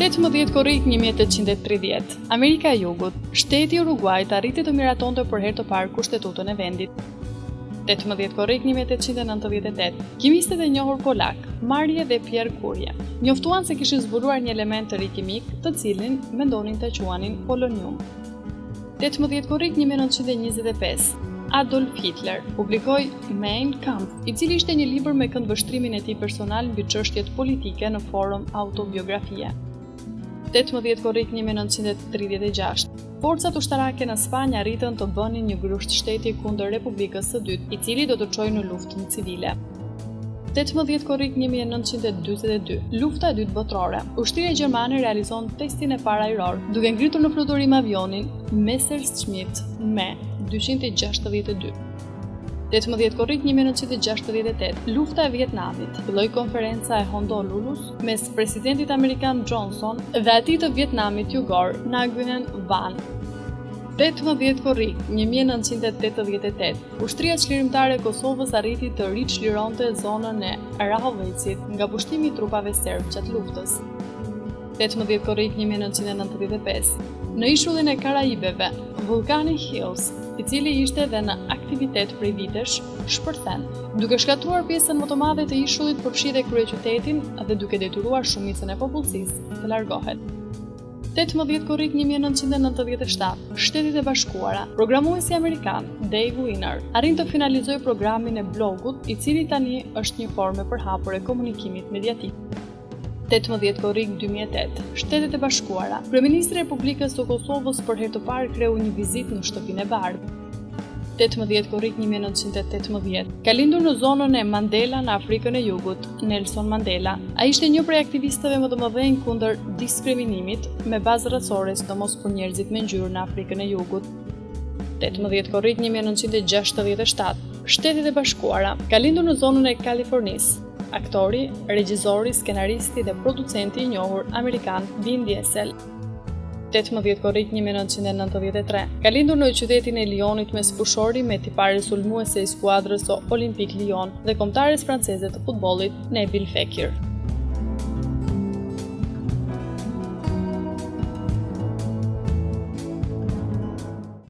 18 korrik 1830, Amerika e Jugut, shteti Uruguajt arriti të miratonte për herë të parë kushtetutën e vendit. 18 korrik 1898, kimistët e njohur polak, Marie dhe Pierre Curie, njoftuan se kishin zbuluar një element të ri kimik, të cilin mendonin ta quanin polonium. 18 korrik 1925, Adolf Hitler publikoi Mein Kampf, i cili ishte një libër me këndvështrimin e tij personal mbi çështjet politike në formë autobiografie. 18 korrik 1936, forcat ushtarake në Spanjë arritën të bënin një grusht shteti kundër Republikës së Dytë, i cili do të çojë në luftën civile. 18 korrik 1942, lufta e dytë botërore. Ushtria gjermane realizon testin e parë ajror, duke ngritur në fluturim avionin Messerschmitt Me 262. 18 korrik 1968, lufta e Vietnamit. Filloi konferenca e Honolulus mes presidentit amerikan Johnson dhe atij të Vietnamit Jugor, Nguyen Van. 18 korrik 1988, ushtria çlirimtare e Kosovës arriti të riçlironte zonën e Rahovecit nga pushtimi i trupave serb gjatë luftës. 18 korrik 1995, në ishullin e Karaibeve, vulkani Hills, i cili ishte edhe në aktivitet prej vitesh, shpërthen, duke shkatruar pjesën më të madhe të ishullit përfshi dhe kryeqytetin dhe duke detyruar shumicën e popullsisë të largohet. 18 korrik 1997, Shtetet e Bashkuara, programuesi amerikan Dave Wiener arrin të finalizojë programin e blogut, i cili tani është një formë e përhapur e komunikimit mediatik. 18 korrik 2008, Shtetet e Bashkuara, Kryeministri i Republikës së Kosovës për herë të parë kreu një vizitë në Shtëpinë e Bardhë. 18 korrik 1918, ka lindur në zonën e Mandela në Afrikën e Jugut, Nelson Mandela. Ai ishte një prej aktivistëve më të mëdhenj kundër diskriminimit me bazë racore, sidomos për njerëzit me ngjyrë në Afrikën e Jugut. 18 korrik 1967, Shtetet e Bashkuara, ka lindur në zonën e Kalifornisë. Aktori, regjizori, skenaristi dhe producenti i njohur amerikan Vin Diesel. 18 korrik 1993, ka lindur në qytetin e Lyonit mes fushori me tipare sulmuese i skuadrës Olympique Lyon dhe kombëtares franceze të futbollit Nabil Fekir.